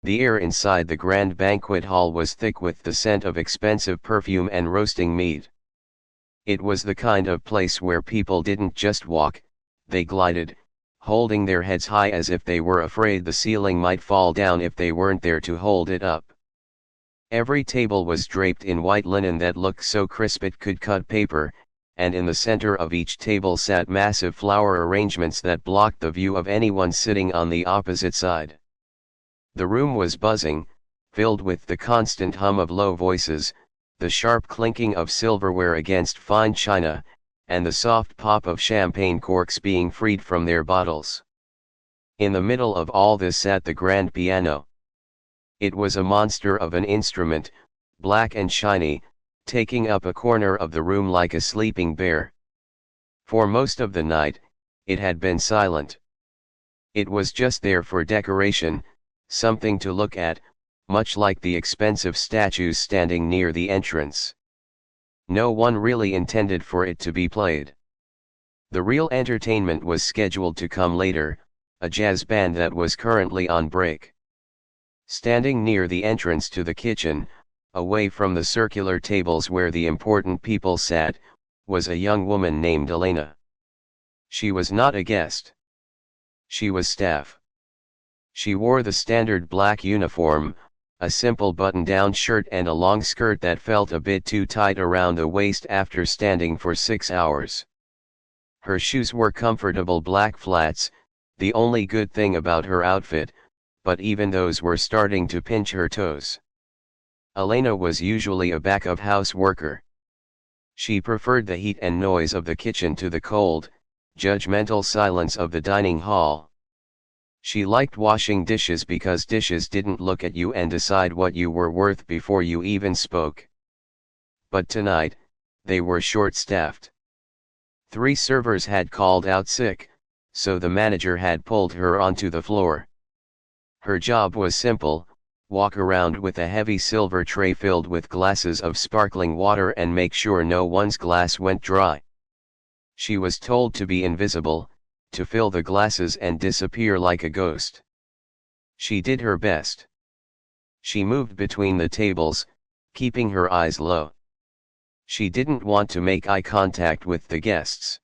The air inside the grand banquet hall was thick with the scent of expensive perfume and roasting meat. It was the kind of place where people didn't just walk, they glided, holding their heads high as if they were afraid the ceiling might fall down if they weren't there to hold it up. Every table was draped in white linen that looked so crisp it could cut paper, and in the center of each table sat massive flower arrangements that blocked the view of anyone sitting on the opposite side. The room was buzzing, filled with the constant hum of low voices, the sharp clinking of silverware against fine china, and the soft pop of champagne corks being freed from their bottles. In the middle of all this sat the grand piano. It was a monster of an instrument, black and shiny, taking up a corner of the room like a sleeping bear. For most of the night, it had been silent. It was just there for decoration, something to look at, much like the expensive statues standing near the entrance. No one really intended for it to be played. The real entertainment was scheduled to come later, a jazz band that was currently on break. Standing near the entrance to the kitchen, away from the circular tables where the important people sat, was a young woman named Elena. She was not a guest. She was staff. She wore the standard black uniform, a simple button-down shirt and a long skirt that felt a bit too tight around the waist after standing for 6 hours. Her shoes were comfortable black flats, the only good thing about her outfit, but even those were starting to pinch her toes. Elena was usually a back-of-house worker. She preferred the heat and noise of the kitchen to the cold, judgmental silence of the dining hall. She liked washing dishes because dishes didn't look at you and decide what you were worth before you even spoke. But tonight, they were short-staffed. 3 servers had called out sick, so the manager had pulled her onto the floor. Her job was simple: walk around with a heavy silver tray filled with glasses of sparkling water and make sure no one's glass went dry. She was told to be invisible, to fill the glasses and disappear like a ghost. She did her best. She moved between the tables, keeping her eyes low. She didn't want to make eye contact with the guests.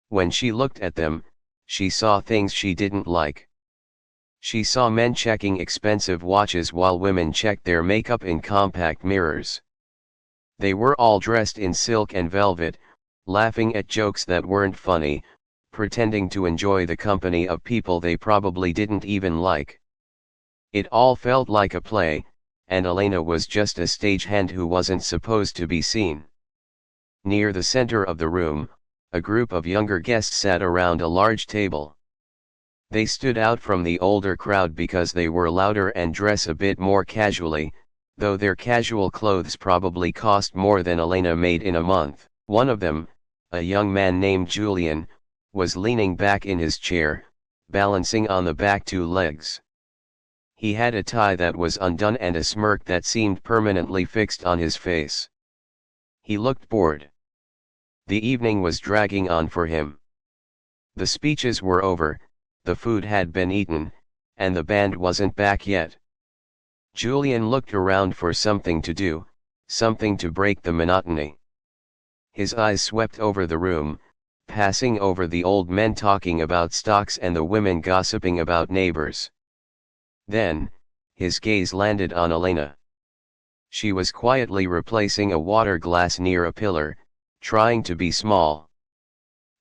When she looked at them, she saw things she didn't like. She saw men checking expensive watches while women checked their makeup in compact mirrors. They were all dressed in silk and velvet, laughing at jokes that weren't funny, pretending to enjoy the company of people they probably didn't even like. It all felt like a play, and Elena was just a stagehand who wasn't supposed to be seen. Near the center of the room, a group of younger guests sat around a large table. They stood out from the older crowd because they were louder and dress a bit more casually, though their casual clothes probably cost more than Elena made in a month. One of them, a young man named Julian, was leaning back in his chair, balancing on the back 2 legs. He had a tie that was undone and a smirk that seemed permanently fixed on his face. He looked bored. The evening was dragging on for him. The speeches were over, the food had been eaten, and the band wasn't back yet. Julian looked around for something to do, something to break the monotony. His eyes swept over the room, passing over the old men talking about stocks and the women gossiping about neighbors. Then, his gaze landed on Elena. She was quietly replacing a water glass near a pillar, trying to be small.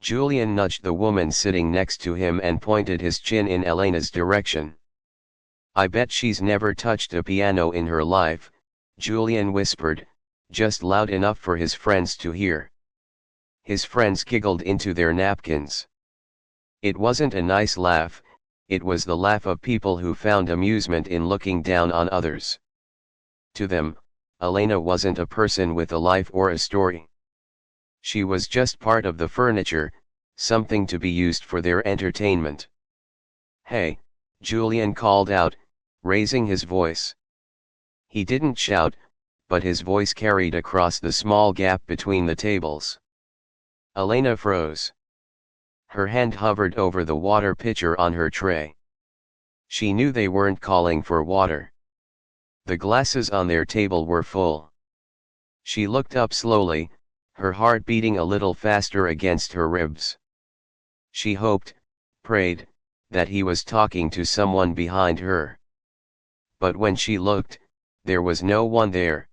Julian nudged the woman sitting next to him and pointed his chin in Elena's direction. "I bet she's never touched a piano in her life," Julian whispered, just loud enough for his friends to hear. His friends giggled into their napkins. It wasn't a nice laugh, it was the laugh of people who found amusement in looking down on others. To them, Elena wasn't a person with a life or a story. She was just part of the furniture, something to be used for their entertainment. "Hey," Julian called out, raising his voice. He didn't shout, but his voice carried across the small gap between the tables. Elena froze. Her hand hovered over the water pitcher on her tray. She knew they weren't calling for water. The glasses on their table were full. She looked up slowly, her heart beating a little faster against her ribs. She hoped, prayed, that he was talking to someone behind her. But when she looked, there was no one there.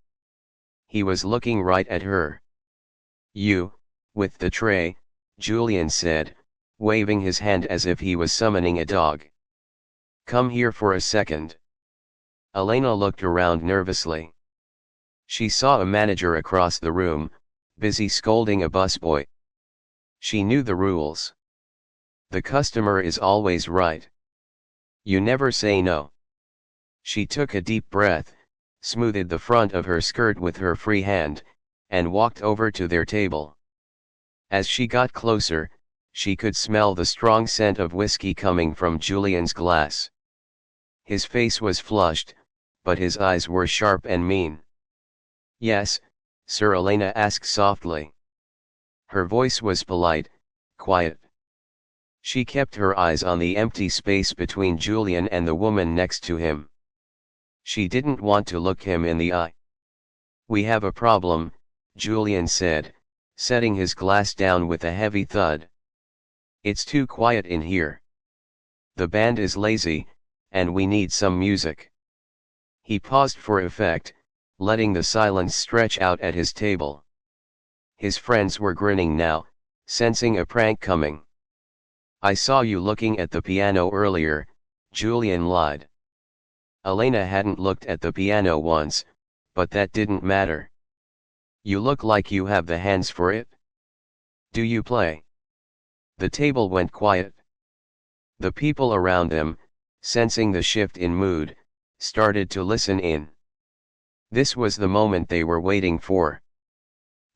He was looking right at her. "You, with the tray," Julian said, waving his hand as if he was summoning a dog. "Come here for a second." Elena looked around nervously. She saw a manager across the room, busy scolding a busboy. She knew the rules. The customer is always right. You never say no. She took a deep breath, smoothed the front of her skirt with her free hand, and walked over to their table. As she got closer, she could smell the strong scent of whiskey coming from Julian's glass. His face was flushed, but his eyes were sharp and mean. "Yes, sir," Elena asked softly. Her voice was polite, quiet. She kept her eyes on the empty space between Julian and the woman next to him. She didn't want to look him in the eye. "We have a problem," Julian said, setting his glass down with a heavy thud. "It's too quiet in here. The band is lazy, and we need some music." He paused for effect, letting the silence stretch out at his table. His friends were grinning now, sensing a prank coming. "I saw you looking at the piano earlier," Julian lied. Elena hadn't looked at the piano once, but that didn't matter. "You look like you have the hands for it. Do you play?" The table went quiet. The people around them, sensing the shift in mood, started to listen in. This was the moment they were waiting for.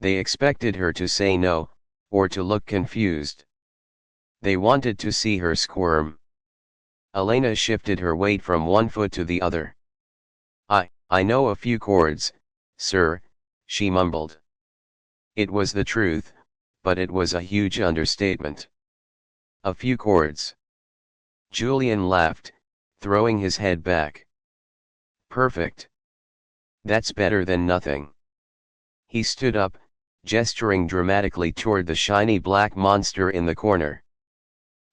They expected her to say no, or to look confused. They wanted to see her squirm. Elena shifted her weight from one foot to the other. I know a few chords, sir," she mumbled. It was the truth, but it was a huge understatement. "A few chords." Julian laughed, throwing his head back. "Perfect. That's better than nothing." He stood up, gesturing dramatically toward the shiny black monster in the corner.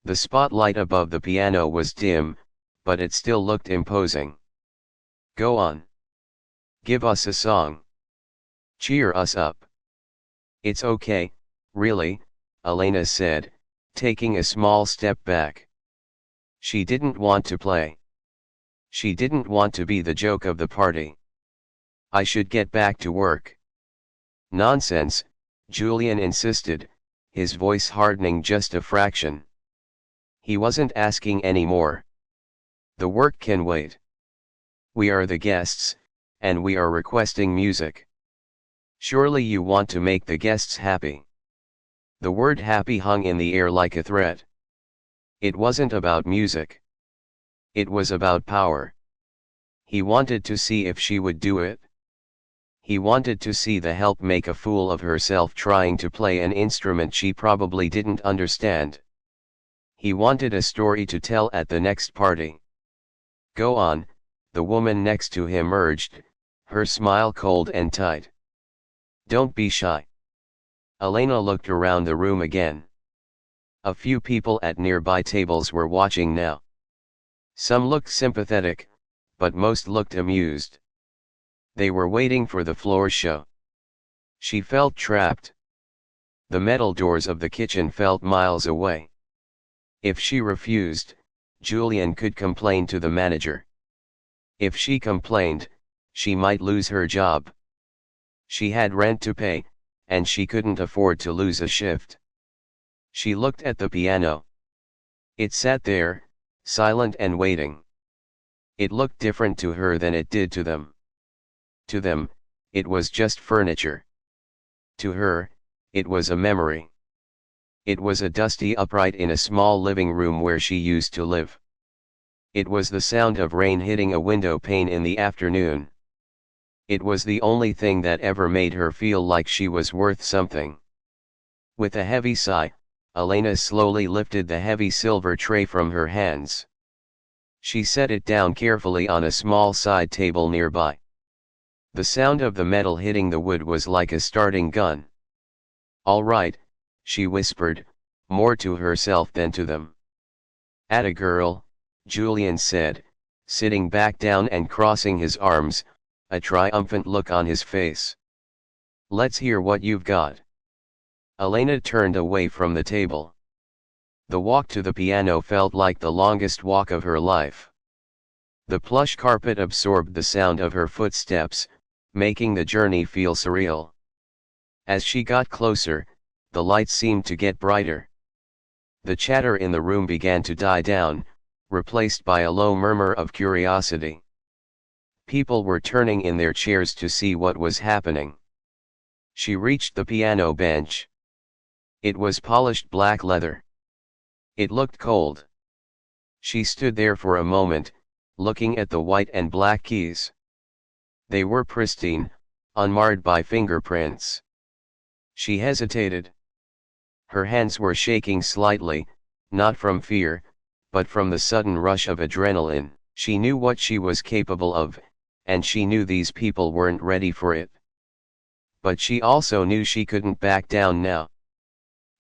The spotlight above the piano was dim, but it still looked imposing. "Go on. Give us a song. Cheer us up." "It's okay, really," Elena said, taking a small step back. She didn't want to play. She didn't want to be the joke of the party. "I should get back to work." "Nonsense," Julian insisted, his voice hardening just a fraction. He wasn't asking any more. "The work can wait. We are the guests, and we are requesting music. Surely you want to make the guests happy." The word happy hung in the air like a threat. It wasn't about music. It was about power. He wanted to see if she would do it. He wanted to see the help make a fool of herself trying to play an instrument she probably didn't understand. He wanted a story to tell at the next party. "Go on," the woman next to him urged, her smile cold and tight. "Don't be shy." Elena looked around the room again. A few people at nearby tables were watching now. Some looked sympathetic, but most looked amused. They were waiting for the floor show. She felt trapped. The metal doors of the kitchen felt miles away. If she refused, Julian could complain to the manager. If she complained, she might lose her job. She had rent to pay, and she couldn't afford to lose a shift. She looked at the piano. It sat there, silent and waiting. It looked different to her than it did to them. To them, it was just furniture. To her, it was a memory. It was a dusty upright in a small living room where she used to live. It was the sound of rain hitting a window pane in the afternoon. It was the only thing that ever made her feel like she was worth something. With a heavy sigh, Elena slowly lifted the heavy silver tray from her hands. She set it down carefully on a small side table nearby. The sound of the metal hitting the wood was like a starting gun. "All right," she whispered, more to herself than to them. "Atta girl," Julian said, sitting back down and crossing his arms, a triumphant look on his face. "Let's hear what you've got." Elena turned away from the table. The walk to the piano felt like the longest walk of her life. The plush carpet absorbed the sound of her footsteps, making the journey feel surreal. As she got closer, the lights seemed to get brighter. The chatter in the room began to die down, replaced by a low murmur of curiosity. People were turning in their chairs to see what was happening. She reached the piano bench. It was polished black leather. It looked cold. She stood there for a moment, looking at the white and black keys. They were pristine, unmarred by fingerprints. She hesitated. Her hands were shaking slightly, not from fear, but from the sudden rush of adrenaline. She knew what she was capable of, and she knew these people weren't ready for it. But she also knew she couldn't back down now.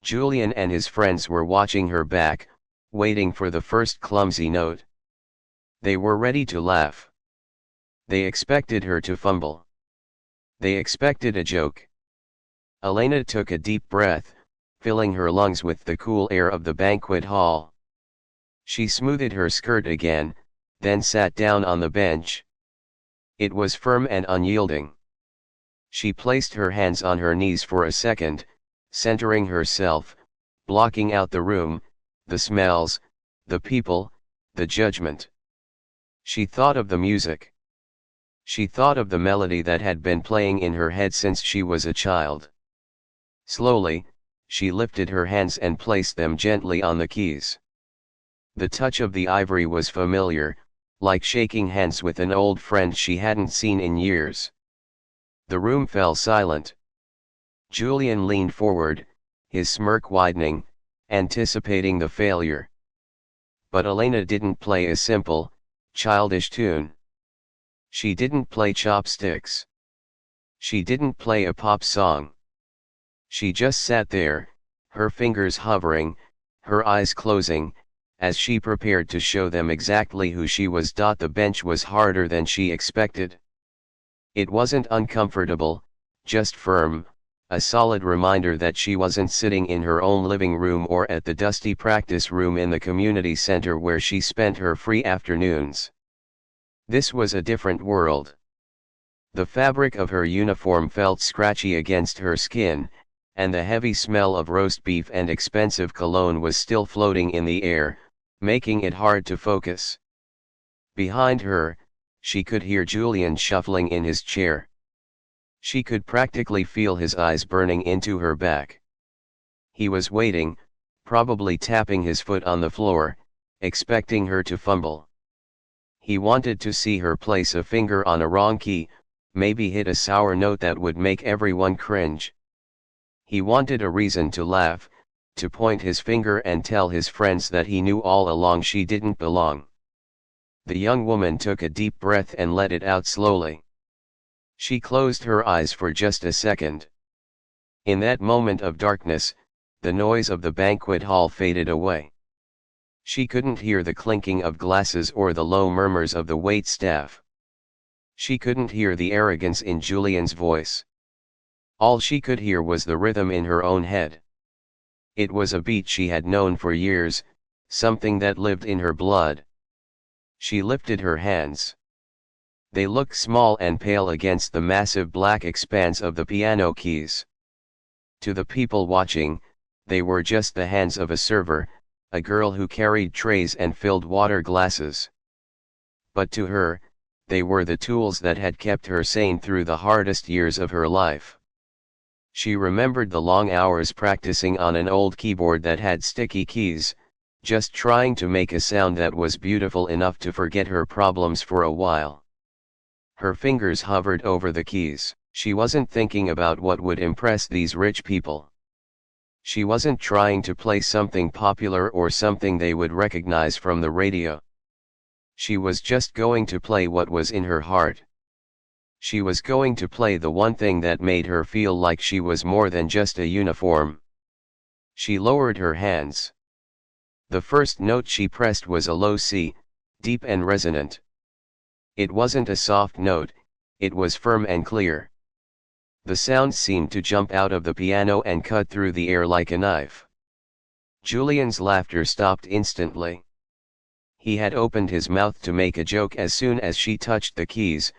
Julian and his friends were watching her back, waiting for the first clumsy note. They were ready to laugh. They expected her to fumble. They expected a joke. Elena took a deep breath, filling her lungs with the cool air of the banquet hall. She smoothed her skirt again, then sat down on the bench. It was firm and unyielding. She placed her hands on her knees for a second, centering herself, blocking out the room, the smells, the people, the judgment. She thought of the music. She thought of the melody that had been playing in her head since she was a child. Slowly, she lifted her hands and placed them gently on the keys. The touch of the ivory was familiar, like shaking hands with an old friend she hadn't seen in years. The room fell silent. Julian leaned forward, his smirk widening, anticipating the failure. But Elena didn't play a simple, childish tune. She didn't play chopsticks. She didn't play a pop song. She just sat there, her fingers hovering, her eyes closing, as she prepared to show them exactly who she was. The bench was harder than she expected. It wasn't uncomfortable, just firm, a solid reminder that she wasn't sitting in her own living room or at the dusty practice room in the community center where she spent her free afternoons. This was a different world. The fabric of her uniform felt scratchy against her skin, and the heavy smell of roast beef and expensive cologne was still floating in the air, making it hard to focus. Behind her, she could hear Julian shuffling in his chair. She could practically feel his eyes burning into her back. He was waiting, probably tapping his foot on the floor, expecting her to fumble. He wanted to see her place a finger on a wrong key, maybe hit a sour note that would make everyone cringe. He wanted a reason to laugh, to point his finger and tell his friends that he knew all along she didn't belong. The young woman took a deep breath and let it out slowly. She closed her eyes for just a second. In that moment of darkness, the noise of the banquet hall faded away. She couldn't hear the clinking of glasses or the low murmurs of the waitstaff. She couldn't hear the arrogance in Julian's voice. All she could hear was the rhythm in her own head. It was a beat she had known for years, something that lived in her blood. She lifted her hands. They looked small and pale against the massive black expanse of the piano keys. To the people watching, they were just the hands of a server, a girl who carried trays and filled water glasses. But to her, they were the tools that had kept her sane through the hardest years of her life. She remembered the long hours practicing on an old keyboard that had sticky keys, just trying to make a sound that was beautiful enough to forget her problems for a while. Her fingers hovered over the keys. She wasn't thinking about what would impress these rich people. She wasn't trying to play something popular or something they would recognize from the radio. She was just going to play what was in her heart. She was going to play the one thing that made her feel like she was more than just a uniform. She lowered her hands. The first note she pressed was a low C, deep and resonant. It wasn't a soft note, it was firm and clear. The sound seemed to jump out of the piano and cut through the air like a knife. Julian's laughter stopped instantly. He had opened his mouth to make a joke as soon as she touched the keys,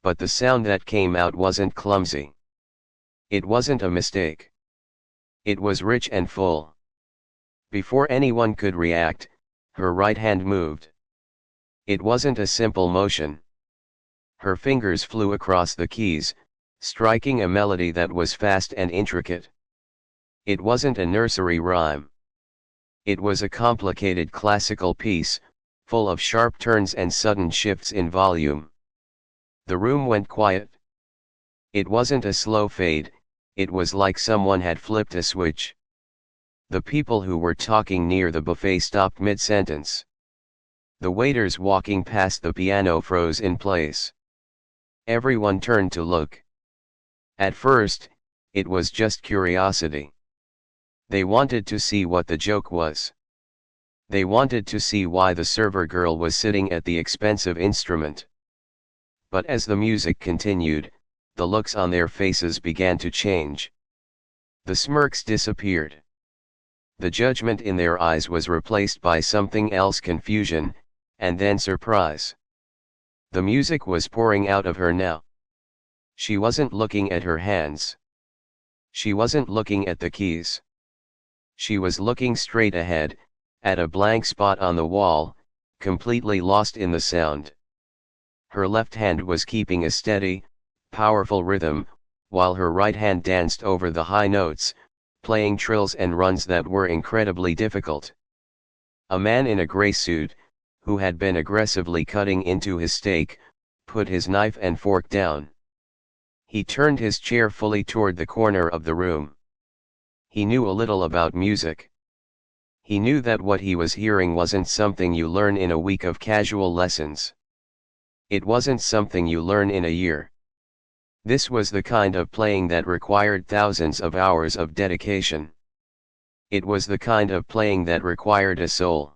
but the sound that came out wasn't clumsy. It wasn't a mistake. It was rich and full. Before anyone could react, her right hand moved. It wasn't a simple motion. Her fingers flew across the keys, striking a melody that was fast and intricate. It wasn't a nursery rhyme. It was a complicated classical piece, full of sharp turns and sudden shifts in volume. The room went quiet. It wasn't a slow fade, it was like someone had flipped a switch. The people who were talking near the buffet stopped mid-sentence. The waiters walking past the piano froze in place. Everyone turned to look. At first, it was just curiosity. They wanted to see what the joke was. They wanted to see why the server girl was sitting at the expensive instrument. But as the music continued, the looks on their faces began to change. The smirks disappeared. The judgment in their eyes was replaced by something else: confusion, and then surprise. The music was pouring out of her now. She wasn't looking at her hands. She wasn't looking at the keys. She was looking straight ahead, at a blank spot on the wall, completely lost in the sound. Her left hand was keeping a steady, powerful rhythm, while her right hand danced over the high notes, playing trills and runs that were incredibly difficult. A man in a gray suit, who had been aggressively cutting into his steak, put his knife and fork down. He turned his chair fully toward the corner of the room. He knew a little about music. He knew that what he was hearing wasn't something you learn in a week of casual lessons. It wasn't something you learn in a year. This was the kind of playing that required thousands of hours of dedication. It was the kind of playing that required a soul.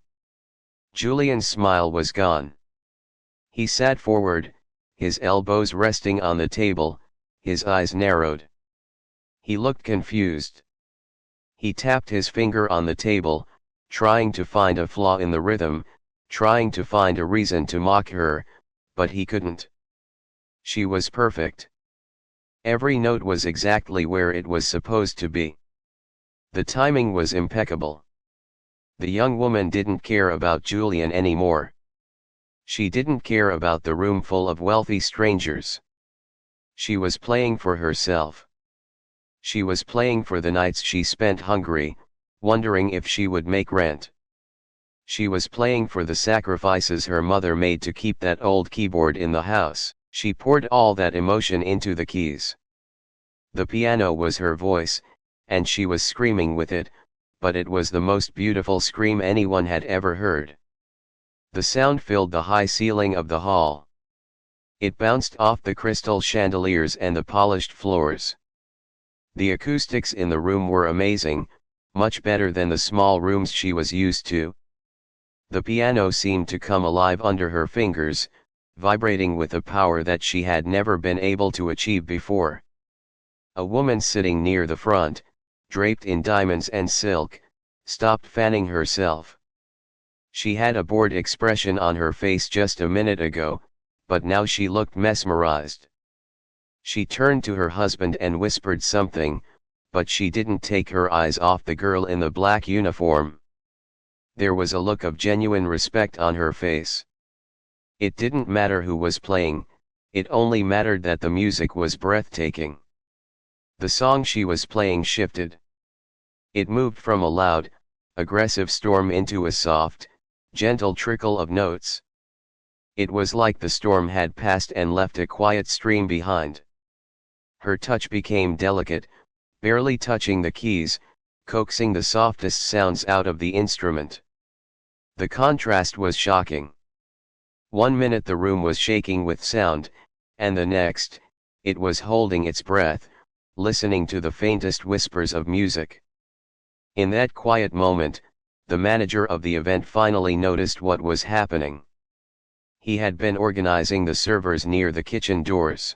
Julian's smile was gone. He sat forward, his elbows resting on the table, his eyes narrowed. He looked confused. He tapped his finger on the table, trying to find a flaw in the rhythm, trying to find a reason to mock her, but he couldn't. She was perfect. Every note was exactly where it was supposed to be. The timing was impeccable. The young woman didn't care about Julian anymore. She didn't care about the room full of wealthy strangers. She was playing for herself. She was playing for the nights she spent hungry, wondering if she would make rent. She was playing for the sacrifices her mother made to keep that old keyboard in the house. She poured all that emotion into the keys. The piano was her voice, and she was screaming with it, but it was the most beautiful scream anyone had ever heard. The sound filled the high ceiling of the hall. It bounced off the crystal chandeliers and the polished floors. The acoustics in the room were amazing, much better than the small rooms she was used to. The piano seemed to come alive under her fingers, vibrating with a power that she had never been able to achieve before. A woman sitting near the front, draped in diamonds and silk, stopped fanning herself. She had a bored expression on her face just a minute ago, but now she looked mesmerized. She turned to her husband and whispered something, but she didn't take her eyes off the girl in the black uniform. There was a look of genuine respect on her face. It didn't matter who was playing, it only mattered that the music was breathtaking. The song she was playing shifted. It moved from a loud, aggressive storm into a soft, gentle trickle of notes. It was like the storm had passed and left a quiet stream behind. Her touch became delicate, barely touching the keys, coaxing the softest sounds out of the instrument. The contrast was shocking. One minute the room was shaking with sound, and the next, it was holding its breath, listening to the faintest whispers of music. In that quiet moment, the manager of the event finally noticed what was happening. He had been organizing the servers near the kitchen doors.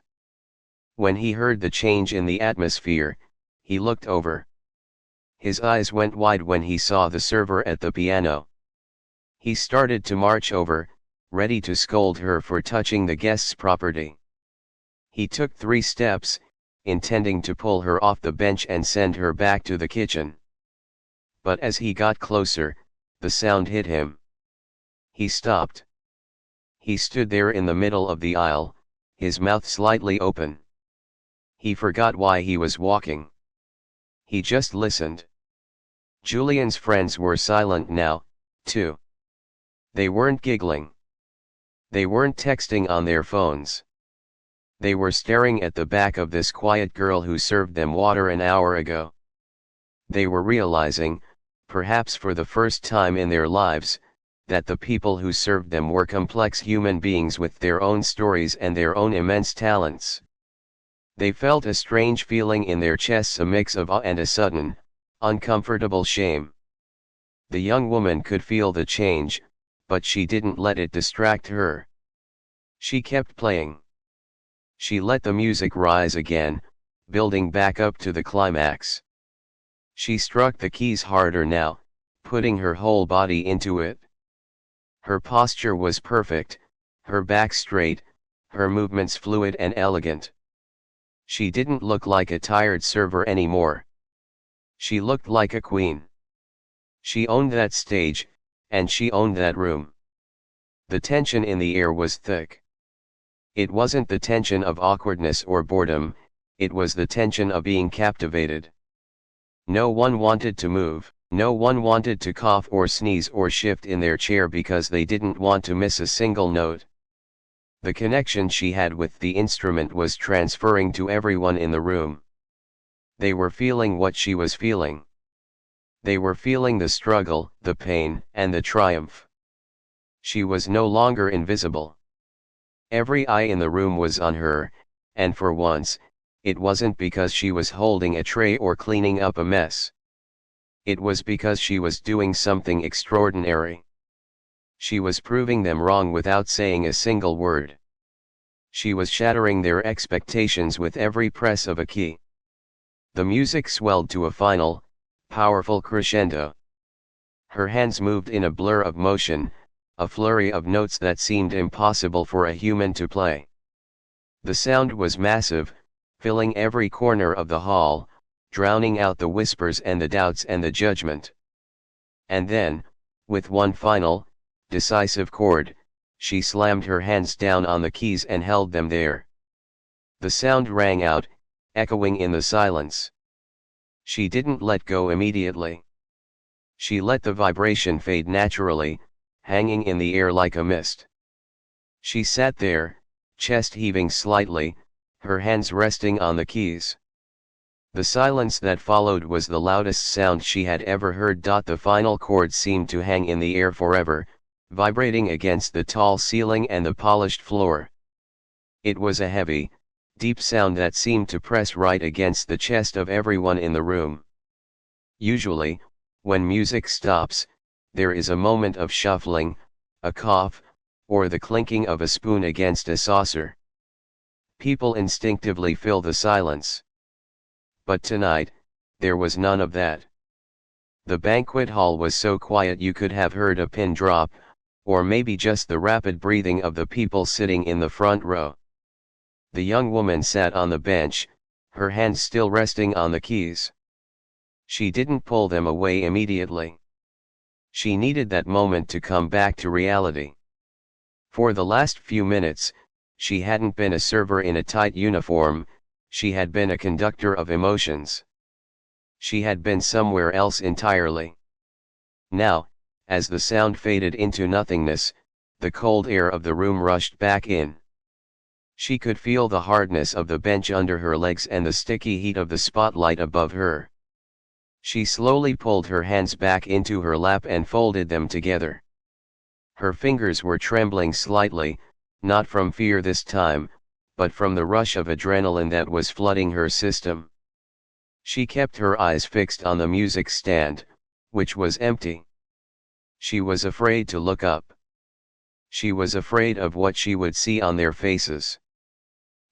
When he heard the change in the atmosphere, he looked over. His eyes went wide when he saw the server at the piano. He started to march over, ready to scold her for touching the guest's property. He took 3 steps, intending to pull her off the bench and send her back to the kitchen. But as he got closer, the sound hit him. He stopped. He stood there in the middle of the aisle, his mouth slightly open. He forgot why he was walking. He just listened. Julian's friends were silent now, too. They weren't giggling. They weren't texting on their phones. They were staring at the back of this quiet girl who served them water an hour ago. They were realizing, perhaps for the first time in their lives, that the people who served them were complex human beings with their own stories and their own immense talents. They felt a strange feeling in their chests, a mix of awe and a sudden, uncomfortable shame. The young woman could feel the change, but she didn't let it distract her. She kept playing. She let the music rise again, building back up to the climax. She struck the keys harder now, putting her whole body into it. Her posture was perfect, her back straight, her movements fluid and elegant. She didn't look like a tired server anymore. She looked like a queen. She owned that stage, and she owned that room. The tension in the air was thick. It wasn't the tension of awkwardness or boredom, it was the tension of being captivated. No one wanted to move, no one wanted to cough or sneeze or shift in their chair because they didn't want to miss a single note. The connection she had with the instrument was transferring to everyone in the room. They were feeling what she was feeling. They were feeling the struggle, the pain, and the triumph. She was no longer invisible. Every eye in the room was on her, and for once, it wasn't because she was holding a tray or cleaning up a mess. It was because she was doing something extraordinary. She was proving them wrong without saying a single word. She was shattering their expectations with every press of a key. The music swelled to a final, powerful crescendo. Her hands moved in a blur of motion, a flurry of notes that seemed impossible for a human to play. The sound was massive, filling every corner of the hall, drowning out the whispers and the doubts and the judgment. And then, with one final, decisive chord, she slammed her hands down on the keys and held them there. The sound rang out, echoing in the silence. She didn't let go immediately. She let the vibration fade naturally, hanging in the air like a mist. She sat there, chest heaving slightly, her hands resting on the keys. The silence that followed was the loudest sound she had ever heard. The final chord seemed to hang in the air forever, vibrating against the tall ceiling and the polished floor. It was a heavy, deep sound that seemed to press right against the chest of everyone in the room. Usually, when music stops, there is a moment of shuffling, a cough, or the clinking of a spoon against a saucer. People instinctively fill the silence. But tonight, there was none of that. The banquet hall was so quiet you could have heard a pin drop, or maybe just the rapid breathing of the people sitting in the front row. The young woman sat on the bench, her hands still resting on the keys. She didn't pull them away immediately. She needed that moment to come back to reality. For the last few minutes, she hadn't been a server in a tight uniform, she had been a conductor of emotions. She had been somewhere else entirely. Now, as the sound faded into nothingness, the cold air of the room rushed back in. She could feel the hardness of the bench under her legs and the sticky heat of the spotlight above her. She slowly pulled her hands back into her lap and folded them together. Her fingers were trembling slightly, not from fear this time, but from the rush of adrenaline that was flooding her system. She kept her eyes fixed on the music stand, which was empty. She was afraid to look up. She was afraid of what she would see on their faces.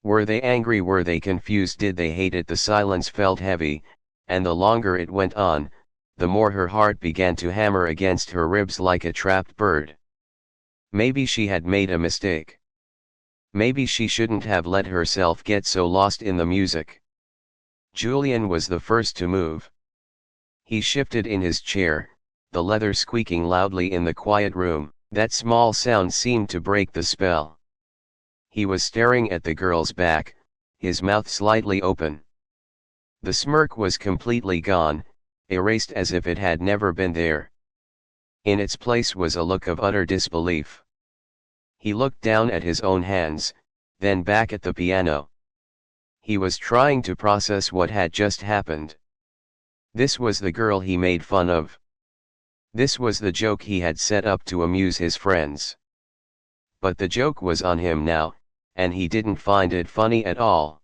Were they angry? Were they confused? Did they hate it? The silence felt heavy, and the longer it went on, the more her heart began to hammer against her ribs like a trapped bird. Maybe she had made a mistake. Maybe she shouldn't have let herself get so lost in the music. Julian was the first to move. He shifted in his chair, the leather squeaking loudly in the quiet room. That small sound seemed to break the spell. He was staring at the girl's back, his mouth slightly open. The smirk was completely gone, erased as if it had never been there. In its place was a look of utter disbelief. He looked down at his own hands, then back at the piano. He was trying to process what had just happened. This was the girl he made fun of. This was the joke he had set up to amuse his friends. But the joke was on him now, and he didn't find it funny at all.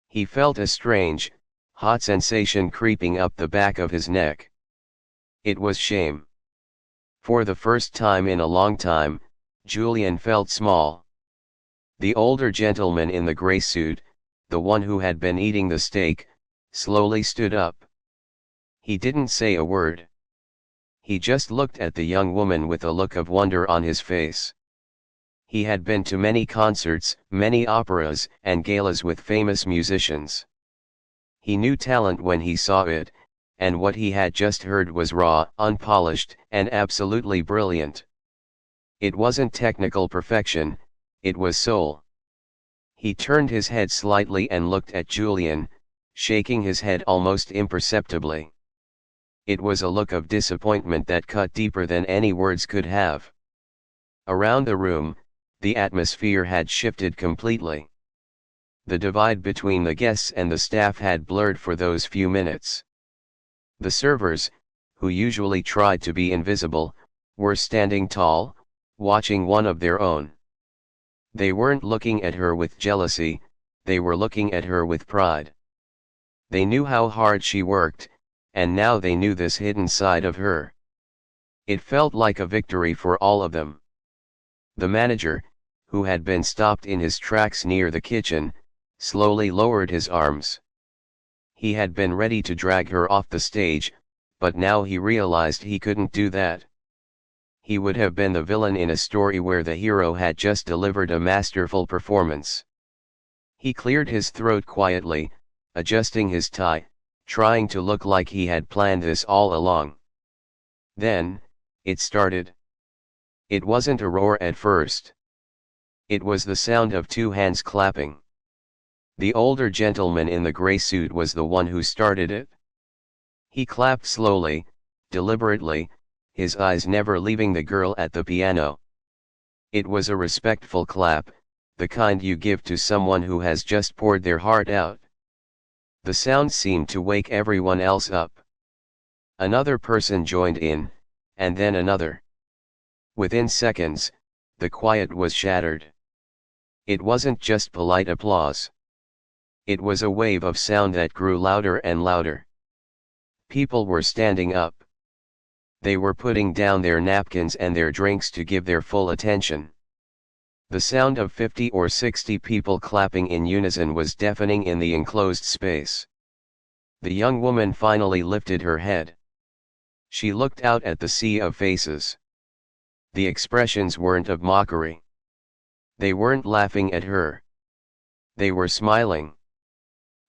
He felt a strange, hot sensation creeping up the back of his neck. It was shame. For the first time in a long time, Julian felt small. The older gentleman in the gray suit, the one who had been eating the steak, slowly stood up. He didn't say a word. He just looked at the young woman with a look of wonder on his face. He had been to many concerts, many operas, and galas with famous musicians. He knew talent when he saw it, and what he had just heard was raw, unpolished, and absolutely brilliant. It wasn't technical perfection, it was soul. He turned his head slightly and looked at Julian, shaking his head almost imperceptibly. It was a look of disappointment that cut deeper than any words could have. Around the room, the atmosphere had shifted completely. The divide between the guests and the staff had blurred for those few minutes. The servers, who usually tried to be invisible, were standing tall, watching one of their own. They weren't looking at her with jealousy, they were looking at her with pride. They knew how hard she worked, and now they knew this hidden side of her. It felt like a victory for all of them. The manager, who had been stopped in his tracks near the kitchen, slowly lowered his arms. He had been ready to drag her off the stage, but now he realized he couldn't do that. He would have been the villain in a story where the hero had just delivered a masterful performance. He cleared his throat quietly, adjusting his tie, trying to look like he had planned this all along. Then, it started. It wasn't a roar at first. It was the sound of two hands clapping. The older gentleman in the gray suit was the one who started it. He clapped slowly, deliberately, his eyes never leaving the girl at the piano. It was a respectful clap, the kind you give to someone who has just poured their heart out. The sound seemed to wake everyone else up. Another person joined in, and then another. Within seconds, the quiet was shattered. It wasn't just polite applause. It was a wave of sound that grew louder and louder. People were standing up. They were putting down their napkins and their drinks to give their full attention. The sound of 50 or 60 people clapping in unison was deafening in the enclosed space. The young woman finally lifted her head. She looked out at the sea of faces. The expressions weren't of mockery. They weren't laughing at her. They were smiling.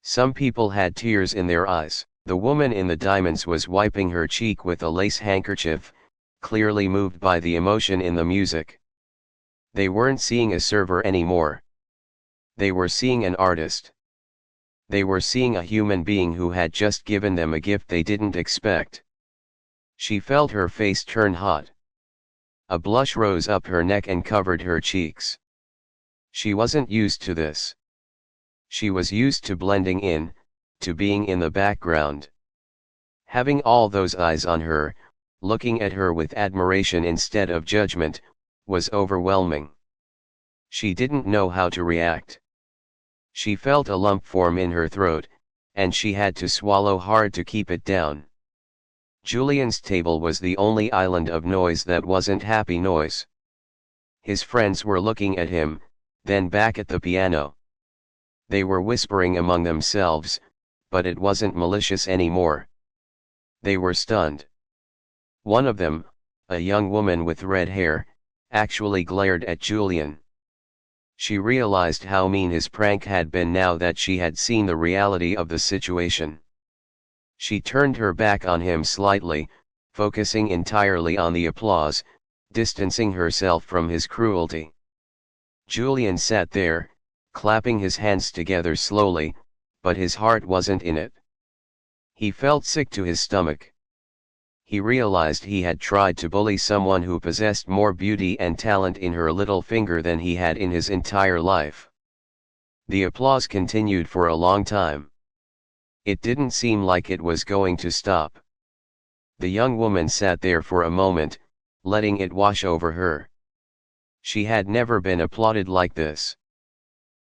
Some people had tears in their eyes. The woman in the diamonds was wiping her cheek with a lace handkerchief, clearly moved by the emotion in the music. They weren't seeing a server anymore. They were seeing an artist. They were seeing a human being who had just given them a gift they didn't expect. She felt her face turn hot. A blush rose up her neck and covered her cheeks. She wasn't used to this. She was used to blending in, to being in the background. Having all those eyes on her, looking at her with admiration instead of judgment, was overwhelming. She didn't know how to react. She felt a lump form in her throat, and she had to swallow hard to keep it down. Julian's table was the only island of noise that wasn't happy noise. His friends were looking at him, then back at the piano. They were whispering among themselves, but it wasn't malicious anymore. They were stunned. One of them, a young woman with red hair, actually glared at Julian. She realized how mean his prank had been now that she had seen the reality of the situation. She turned her back on him slightly, focusing entirely on the applause, distancing herself from his cruelty. Julian sat there, clapping his hands together slowly, but his heart wasn't in it. He felt sick to his stomach. He realized he had tried to bully someone who possessed more beauty and talent in her little finger than he had in his entire life. The applause continued for a long time. It didn't seem like it was going to stop. The young woman sat there for a moment, letting it wash over her. She had never been applauded like this.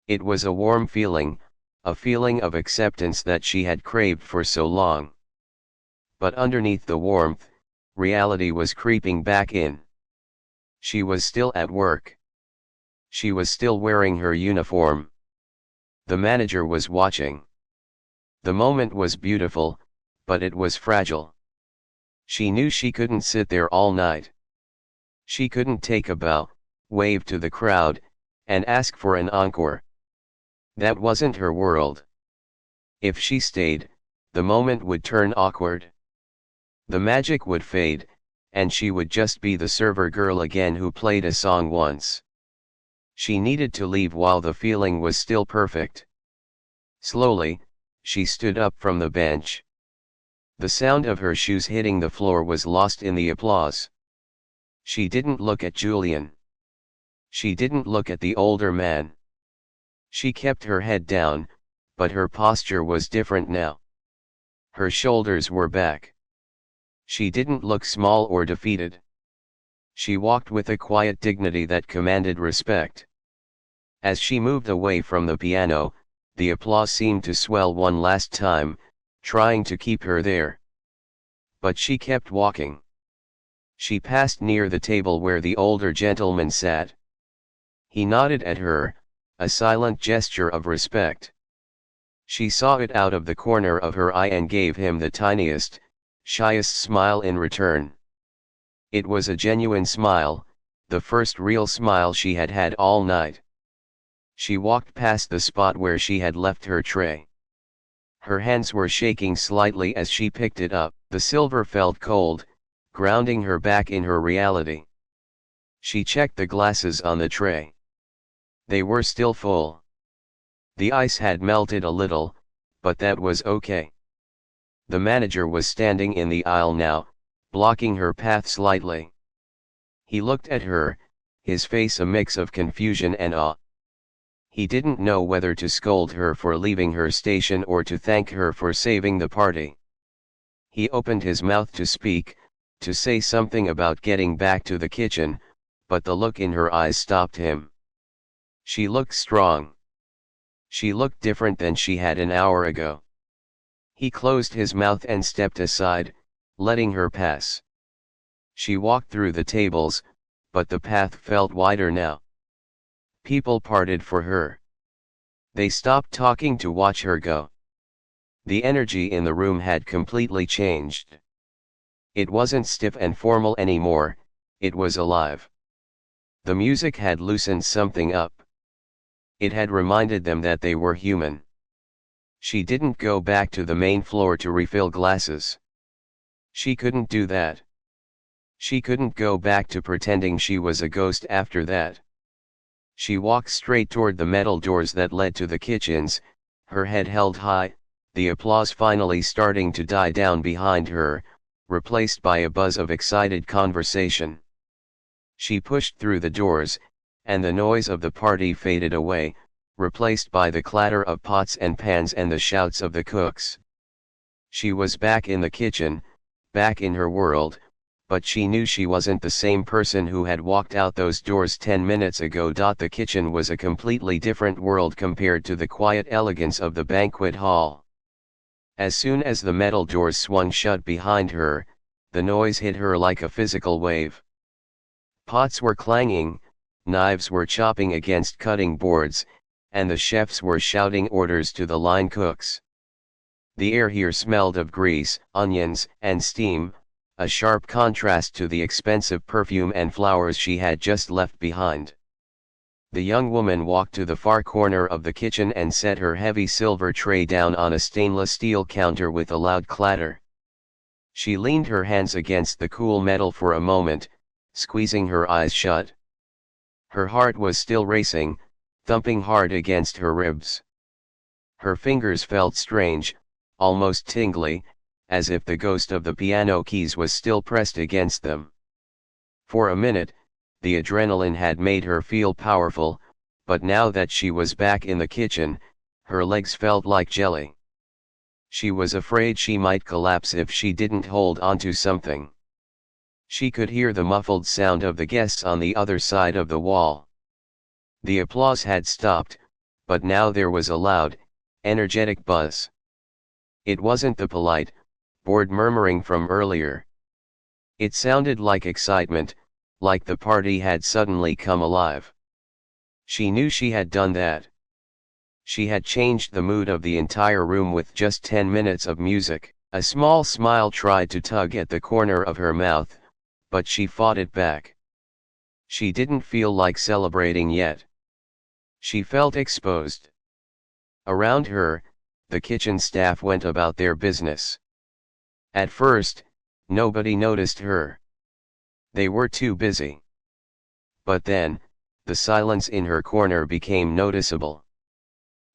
It was a warm feeling, a feeling of acceptance that she had craved for so long. But underneath the warmth, reality was creeping back in. She was still at work. She was still wearing her uniform. The manager was watching. The moment was beautiful, but it was fragile. She knew she couldn't sit there all night. She couldn't take a bow, wave to the crowd, and ask for an encore. That wasn't her world. If she stayed, the moment would turn awkward. The magic would fade, and she would just be the server girl again who played a song once. She needed to leave while the feeling was still perfect. Slowly, she stood up from the bench. The sound of her shoes hitting the floor was lost in the applause. She didn't look at Julian. She didn't look at the older man. She kept her head down, but her posture was different now. Her shoulders were back. She didn't look small or defeated. She walked with a quiet dignity that commanded respect. As she moved away from the piano, the applause seemed to swell one last time, trying to keep her there. But she kept walking. She passed near the table where the older gentleman sat. He nodded at her, a silent gesture of respect. She saw it out of the corner of her eye and gave him the tiniest, shyest smile in return. It was a genuine smile, the first real smile she had had all night. She walked past the spot where she had left her tray. Her hands were shaking slightly as she picked it up. The silver felt cold, grounding her back in her reality. She checked the glasses on the tray. They were still full. The ice had melted a little, but that was okay. The manager was standing in the aisle now, blocking her path slightly. He looked at her, his face a mix of confusion and awe. He didn't know whether to scold her for leaving her station or to thank her for saving the party. He opened his mouth to speak, to say something about getting back to the kitchen, but the look in her eyes stopped him. She looked strong. She looked different than she had an hour ago. He closed his mouth and stepped aside, letting her pass. She walked through the tables, but the path felt wider now. People parted for her. They stopped talking to watch her go. The energy in the room had completely changed. It wasn't stiff and formal anymore, it was alive. The music had loosened something up. It had reminded them that they were human. She didn't go back to the main floor to refill glasses. She couldn't do that. She couldn't go back to pretending she was a ghost after that. She walked straight toward the metal doors that led to the kitchens, her head held high, the applause finally starting to die down behind her, replaced by a buzz of excited conversation. She pushed through the doors, and the noise of the party faded away, replaced by the clatter of pots and pans and the shouts of the cooks. She was back in the kitchen, back in her world, but she knew she wasn't the same person who had walked out those doors 10 minutes ago. The kitchen was a completely different world compared to the quiet elegance of the banquet hall. As soon as the metal doors swung shut behind her, the noise hit her like a physical wave. Pots were clanging, knives were chopping against cutting boards, and the chefs were shouting orders to the line cooks. The air here smelled of grease, onions, and steam, a sharp contrast to the expensive perfume and flowers she had just left behind. The young woman walked to the far corner of the kitchen and set her heavy silver tray down on a stainless steel counter with a loud clatter. She leaned her hands against the cool metal for a moment, squeezing her eyes shut. Her heart was still racing, thumping hard against her ribs. Her fingers felt strange, almost tingly, as if the ghost of the piano keys was still pressed against them. For a minute, the adrenaline had made her feel powerful, but now that she was back in the kitchen, her legs felt like jelly. She was afraid she might collapse if she didn't hold onto something. She could hear the muffled sound of the guests on the other side of the wall. The applause had stopped, but now there was a loud, energetic buzz. It wasn't the polite, bored murmuring from earlier. It sounded like excitement, like the party had suddenly come alive. She knew she had done that. She had changed the mood of the entire room with just 10 minutes of music. A small smile tried to tug at the corner of her mouth, but she fought it back. She didn't feel like celebrating yet. She felt exposed. Around her, the kitchen staff went about their business. At first, nobody noticed her. They were too busy. But then, the silence in her corner became noticeable.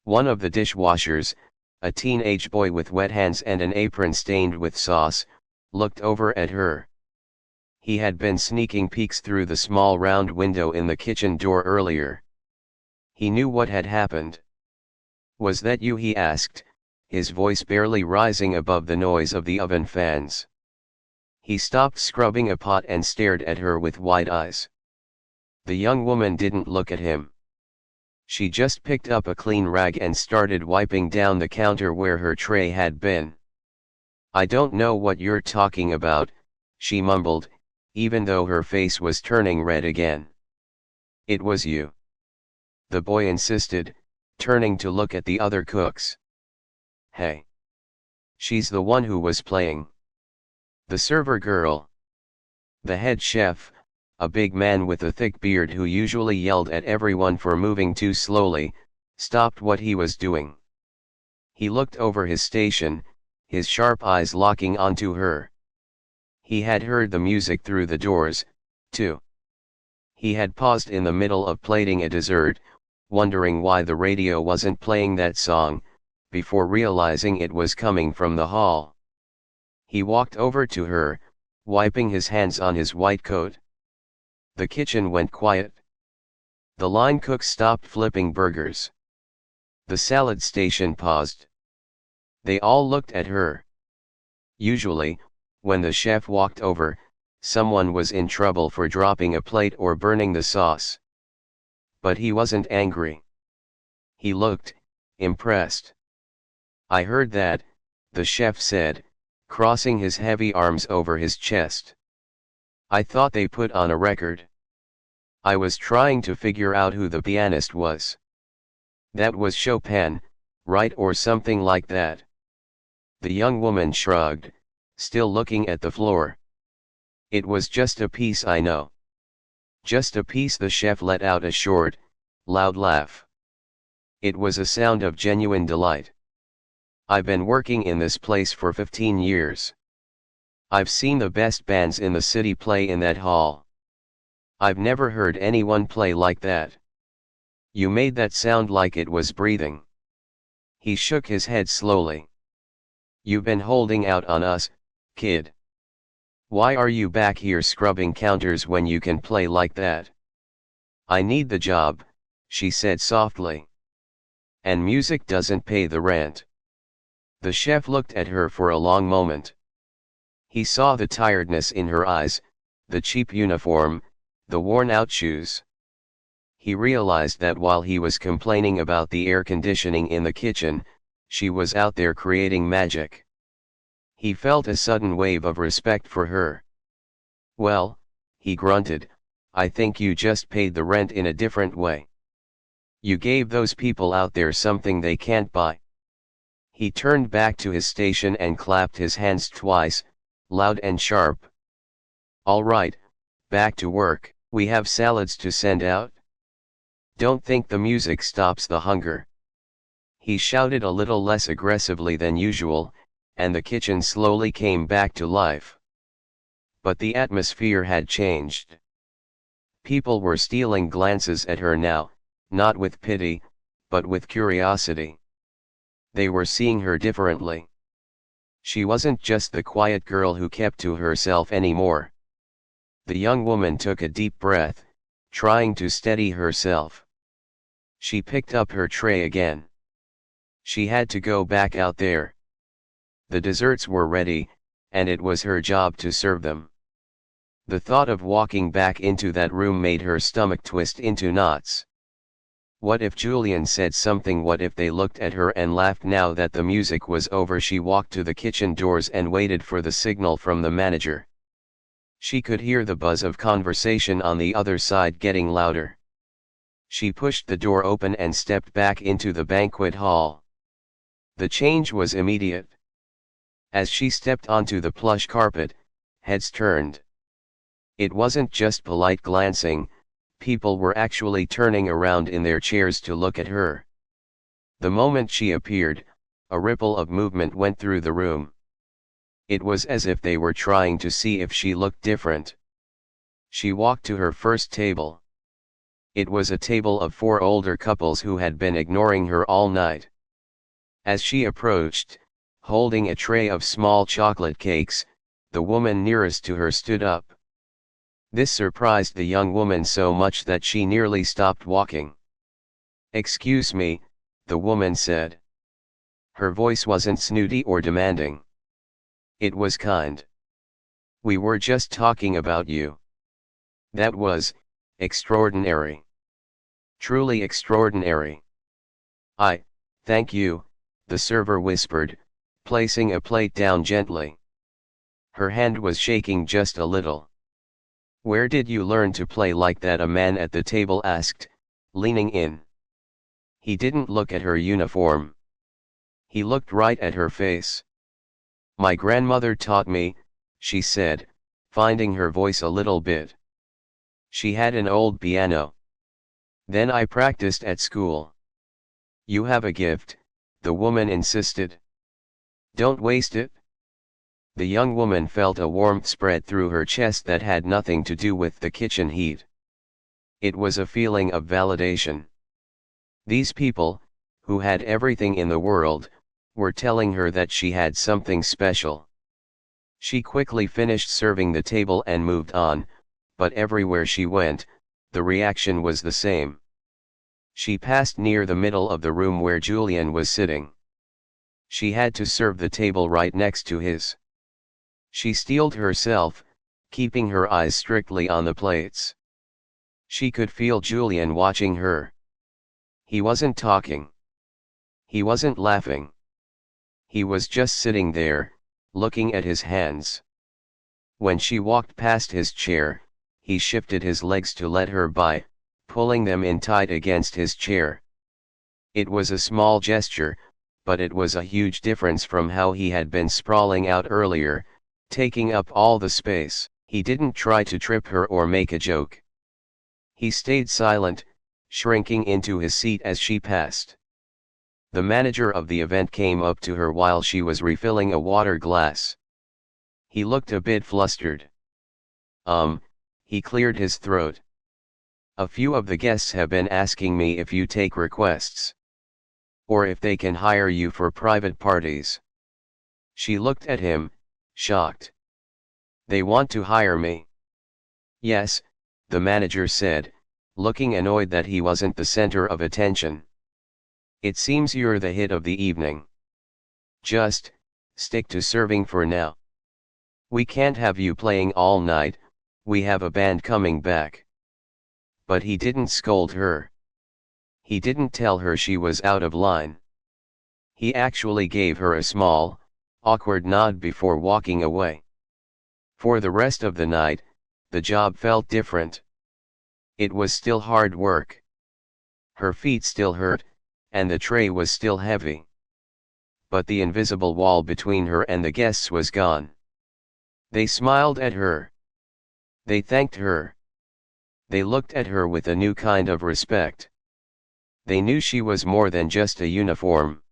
One of the dishwashers, a teenage boy with wet hands and an apron stained with sauce, looked over at her. He had been sneaking peeks through the small round window in the kitchen door earlier. He knew what had happened. "Was that you?" he asked, his voice barely rising above the noise of the oven fans. He stopped scrubbing a pot and stared at her with wide eyes. The young woman didn't look at him. She just picked up a clean rag and started wiping down the counter where her tray had been. "I don't know what you're talking about," she mumbled, even though her face was turning red again. "It was you," the boy insisted, turning to look at the other cooks. "Hey. She's the one who was playing." The server girl. The head chef, a big man with a thick beard who usually yelled at everyone for moving too slowly, stopped what he was doing. He looked over his station, his sharp eyes locking onto her. He had heard the music through the doors, too. He had paused in the middle of plating a dessert, wondering why the radio wasn't playing that song, before realizing it was coming from the hall. He walked over to her, wiping his hands on his white coat. The kitchen went quiet. The line cooks stopped flipping burgers. The salad station paused. They all looked at her. Usually, when the chef walked over, someone was in trouble for dropping a plate or burning the sauce. But he wasn't angry. He looked impressed. "I heard that," the chef said, crossing his heavy arms over his chest. "I thought they put on a record. I was trying to figure out who the pianist was. That was Chopin, right, or something like that?" The young woman shrugged, still looking at the floor. "It was just a piece, I know." "Just a piece?" The chef let out a short, loud laugh. It was a sound of genuine delight. "I've been working in this place for 15 years. I've seen the best bands in the city play in that hall. I've never heard anyone play like that. You made that sound like it was breathing." He shook his head slowly. "You've been holding out on us, kid. Why are you back here scrubbing counters when you can play like that?" "I need the job," she said softly. "And music doesn't pay the rent." The chef looked at her for a long moment. He saw the tiredness in her eyes, the cheap uniform, the worn-out shoes. He realized that while he was complaining about the air conditioning in the kitchen, she was out there creating magic. He felt a sudden wave of respect for her. "Well," he grunted, "I think you just paid the rent in a different way. You gave those people out there something they can't buy." He turned back to his station and clapped his hands twice, loud and sharp. "All right, back to work. We have salads to send out. Don't think the music stops the hunger." He shouted a little less aggressively than usual, and the kitchen slowly came back to life. But the atmosphere had changed. People were stealing glances at her now, not with pity, but with curiosity. They were seeing her differently. She wasn't just the quiet girl who kept to herself anymore. The young woman took a deep breath, trying to steady herself. She picked up her tray again. She had to go back out there. The desserts were ready, and it was her job to serve them. The thought of walking back into that room made her stomach twist into knots. What if Julian said something? What if they looked at her and laughed? Now that the music was over, she walked to the kitchen doors and waited for the signal from the manager. She could hear the buzz of conversation on the other side getting louder. She pushed the door open and stepped back into the banquet hall. The change was immediate. As she stepped onto the plush carpet, heads turned. It wasn't just polite glancing, people were actually turning around in their chairs to look at her. The moment she appeared, a ripple of movement went through the room. It was as if they were trying to see if she looked different. She walked to her first table. It was a table of 4 older couples who had been ignoring her all night. As she approached, holding a tray of small chocolate cakes, the woman nearest to her stood up. This surprised the young woman so much that she nearly stopped walking. "Excuse me," the woman said. Her voice wasn't snooty or demanding. It was kind. "We were just talking about you." That was extraordinary. Truly extraordinary. Thank you," the server whispered, placing a plate down gently. Her hand was shaking just a little. "Where did you learn to play like that?" a man at the table asked, leaning in. He didn't look at her uniform. He looked right at her face. "My grandmother taught me," she said, finding her voice a little bit. "She had an old piano. Then I practiced at school." "You have a gift," the woman insisted. "Don't waste it." The young woman felt a warmth spread through her chest that had nothing to do with the kitchen heat. It was a feeling of validation. These people, who had everything in the world, were telling her that she had something special. She quickly finished serving the table and moved on, but everywhere she went, the reaction was the same. She passed near the middle of the room where Julian was sitting. She had to serve the table right next to his. She steeled herself, keeping her eyes strictly on the plates. She could feel Julian watching her. He wasn't talking. He wasn't laughing. He was just sitting there, looking at his hands. When she walked past his chair, he shifted his legs to let her by, pulling them in tight against his chair. It was a small gesture, but it was a huge difference from how he had been sprawling out earlier, taking up all the space. He didn't try to trip her or make a joke. He stayed silent, shrinking into his seat as she passed. The manager of the event came up to her while she was refilling a water glass. He looked a bit flustered. He cleared his throat. "A few of the guests have been asking me if you take requests. Or if they can hire you for private parties." She looked at him, shocked. "They want to hire me?" "Yes," the manager said, looking annoyed that he wasn't the center of attention. "It seems you're the hit of the evening. Just stick to serving for now. We can't have you playing all night, "We have a band coming back." But he didn't scold her. He didn't tell her she was out of line. He actually gave her a small, awkward nod before walking away. For the rest of the night, the job felt different. It was still hard work. Her feet still hurt, and the tray was still heavy. But the invisible wall between her and the guests was gone. They smiled at her. They thanked her. They looked at her with a new kind of respect. They knew she was more than just a uniform.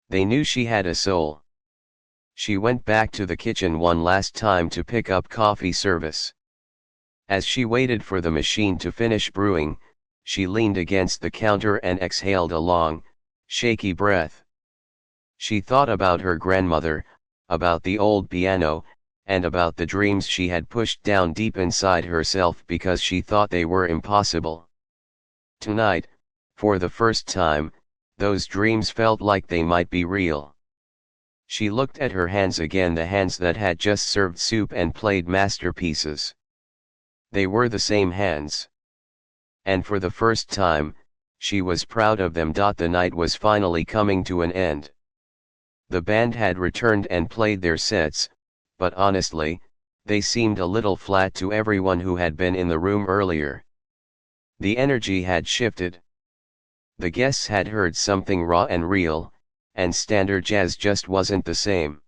They knew she had a soul. She went back to the kitchen one last time to pick up coffee service. As she waited for the machine to finish brewing, she leaned against the counter and exhaled a long, shaky breath. She thought about her grandmother, about the old piano, and about the dreams she had pushed down deep inside herself because she thought they were impossible. Tonight, for the first time, those dreams felt like they might be real. She looked at her hands again, the hands that had just served soup and played masterpieces. They were the same hands. And for the first time, she was proud of them. The night was finally coming to an end. The band had returned and played their sets, but honestly, they seemed a little flat to everyone who had been in the room earlier. The energy had shifted. The guests had heard something raw and real, and standard jazz just wasn't the same.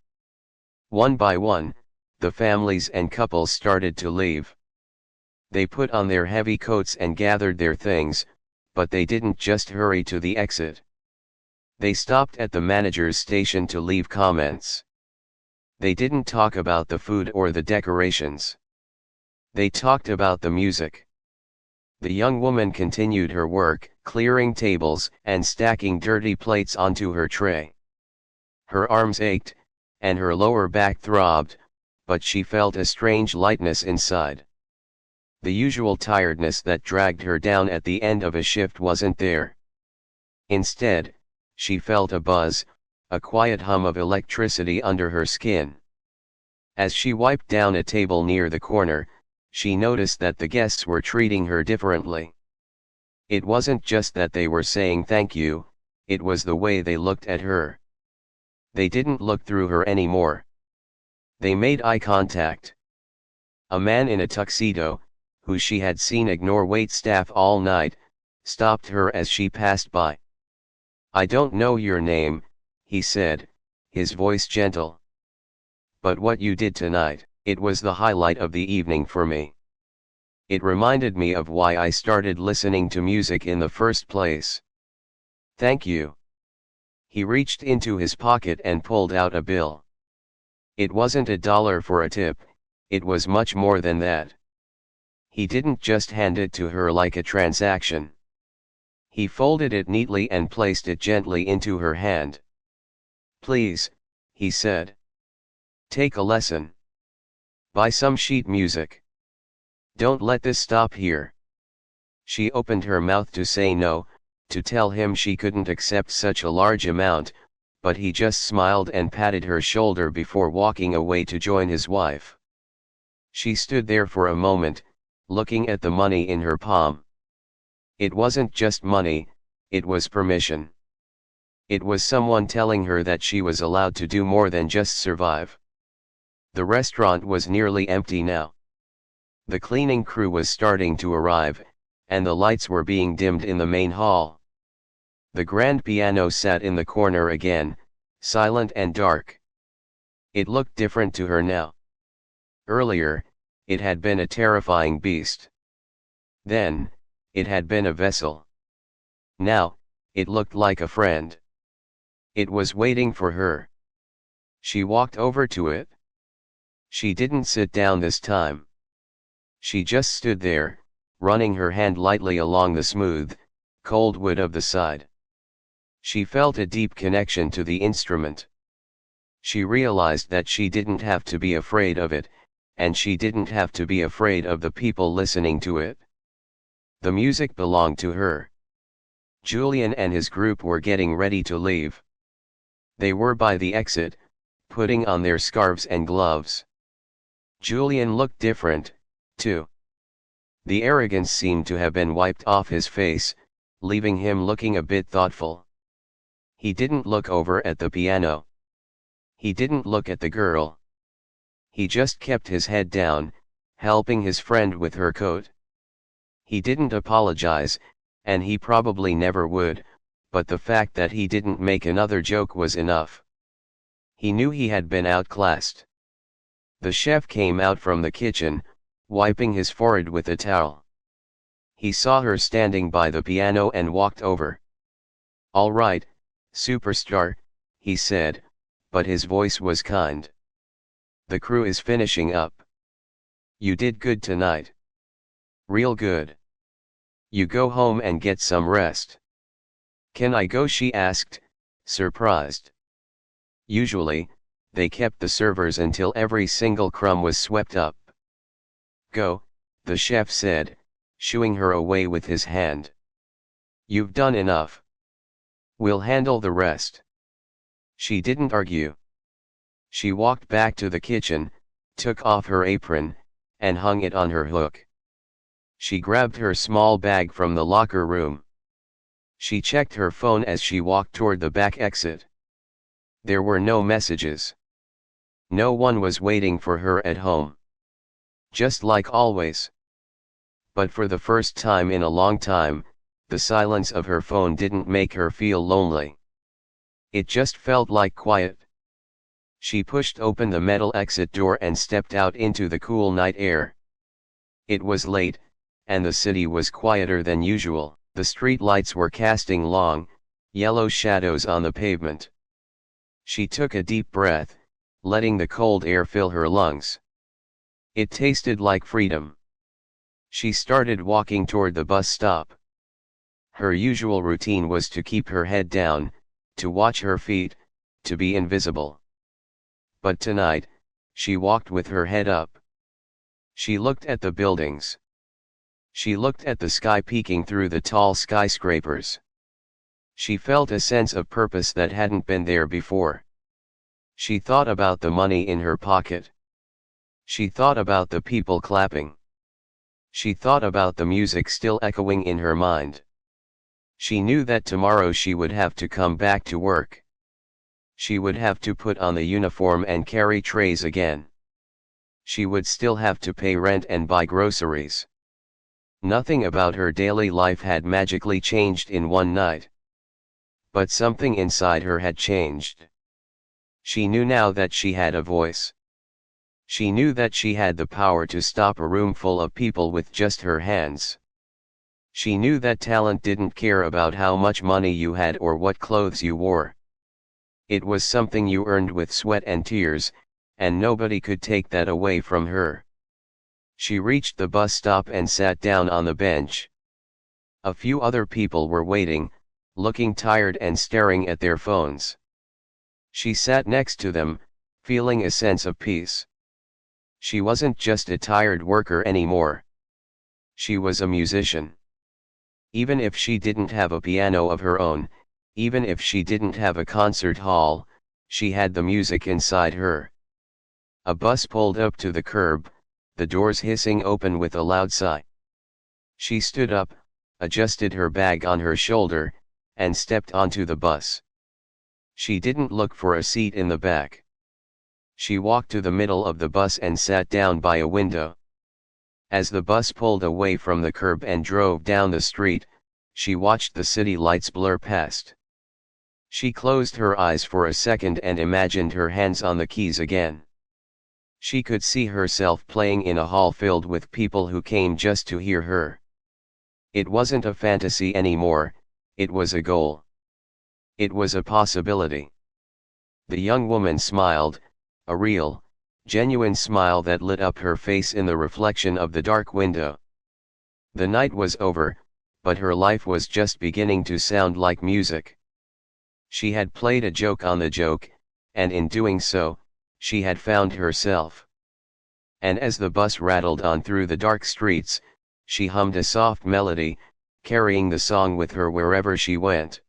One by one, the families and couples started to leave. They put on their heavy coats and gathered their things, but they didn't just hurry to the exit. They stopped at the manager's station to leave comments. They didn't talk about the food or the decorations. They talked about the music. The young woman continued her work, clearing tables and stacking dirty plates onto her tray. Her arms ached, and her lower back throbbed, but she felt a strange lightness inside. The usual tiredness that dragged her down at the end of a shift wasn't there. Instead, she felt a buzz, a quiet hum of electricity under her skin. As she wiped down a table near the corner, she noticed that the guests were treating her differently. It wasn't just that they were saying thank you, it was the way they looked at her. They didn't look through her anymore. They made eye contact. A man in a tuxedo, who she had seen ignore waitstaff all night, stopped her as she passed by. "I don't know your name," he said, his voice gentle. "But what you did tonight, it was the highlight of the evening for me. It reminded me of why I started listening to music in the first place. Thank you." He reached into his pocket and pulled out a bill. It wasn't $1 for a tip, it was much more than that. He didn't just hand it to her like a transaction. He folded it neatly and placed it gently into her hand. "Please," he said. "Take a lesson. Buy some sheet music. Don't let this stop here." She opened her mouth to say no, to tell him she couldn't accept such a large amount, but he just smiled and patted her shoulder before walking away to join his wife. She stood there for a moment, looking at the money in her palm. It wasn't just money, it was permission. It was someone telling her that she was allowed to do more than just survive. The restaurant was nearly empty now. The cleaning crew was starting to arrive, and the lights were being dimmed in the main hall. The grand piano sat in the corner again, silent and dark. It looked different to her now. Earlier, it had been a terrifying beast. Then, it had been a vessel. Now, it looked like a friend. It was waiting for her. She walked over to it. She didn't sit down this time. She just stood there, running her hand lightly along the smooth, cold wood of the side. She felt a deep connection to the instrument. She realized that she didn't have to be afraid of it, and she didn't have to be afraid of the people listening to it. The music belonged to her. Julian and his group were getting ready to leave. They were by the exit, putting on their scarves and gloves. Julian looked different, 2. The arrogance seemed to have been wiped off his face, leaving him looking a bit thoughtful. He didn't look over at the piano. He didn't look at the girl. He just kept his head down, helping his friend with her coat. He didn't apologize, and he probably never would, but the fact that he didn't make another joke was enough. He knew he had been outclassed. The chef came out from the kitchen, wiping his forehead with a towel. He saw her standing by the piano and walked over. "All right, superstar," he said, but his voice was kind. "The crew is finishing up. You did good tonight. Real good. You go home and get some rest." "Can I go?" she asked, surprised. Usually, they kept the servers until every single crumb was swept up. "Go," the chef said, shooing her away with his hand. "You've done enough. We'll handle the rest." She didn't argue. She walked back to the kitchen, took off her apron, and hung it on her hook. She grabbed her small bag from the locker room. She checked her phone as she walked toward the back exit. There were no messages. No one was waiting for her at home. Just like always. But for the first time in a long time, the silence of her phone didn't make her feel lonely. It just felt like quiet. She pushed open the metal exit door and stepped out into the cool night air. It was late, and the city was quieter than usual. The street lights were casting long, yellow shadows on the pavement. She took a deep breath, letting the cold air fill her lungs. It tasted like freedom. She started walking toward the bus stop. Her usual routine was to keep her head down, to watch her feet, to be invisible. But tonight, she walked with her head up. She looked at the buildings. She looked at the sky peeking through the tall skyscrapers. She felt a sense of purpose that hadn't been there before. She thought about the money in her pocket. She thought about the people clapping. She thought about the music still echoing in her mind. She knew that tomorrow she would have to come back to work. She would have to put on the uniform and carry trays again. She would still have to pay rent and buy groceries. Nothing about her daily life had magically changed in one night. But something inside her had changed. She knew now that she had a voice. She knew that she had the power to stop a room full of people with just her hands. She knew that talent didn't care about how much money you had or what clothes you wore. It was something you earned with sweat and tears, and nobody could take that away from her. She reached the bus stop and sat down on the bench. A few other people were waiting, looking tired and staring at their phones. She sat next to them, feeling a sense of peace. She wasn't just a tired worker anymore. She was a musician. Even if she didn't have a piano of her own, even if she didn't have a concert hall, she had the music inside her. A bus pulled up to the curb, the doors hissing open with a loud sigh. She stood up, adjusted her bag on her shoulder, and stepped onto the bus. She didn't look for a seat in the back. She walked to the middle of the bus and sat down by a window. As the bus pulled away from the curb and drove down the street, she watched the city lights blur past. She closed her eyes for a second and imagined her hands on the keys again. She could see herself playing in a hall filled with people who came just to hear her. It wasn't a fantasy anymore, it was a goal. It was a possibility. The young woman smiled, a real, genuine smile that lit up her face in the reflection of the dark window. The night was over, but her life was just beginning to sound like music. She had played a joke on the joke, and in doing so, she had found herself. And as the bus rattled on through the dark streets, she hummed a soft melody, carrying the song with her wherever she went.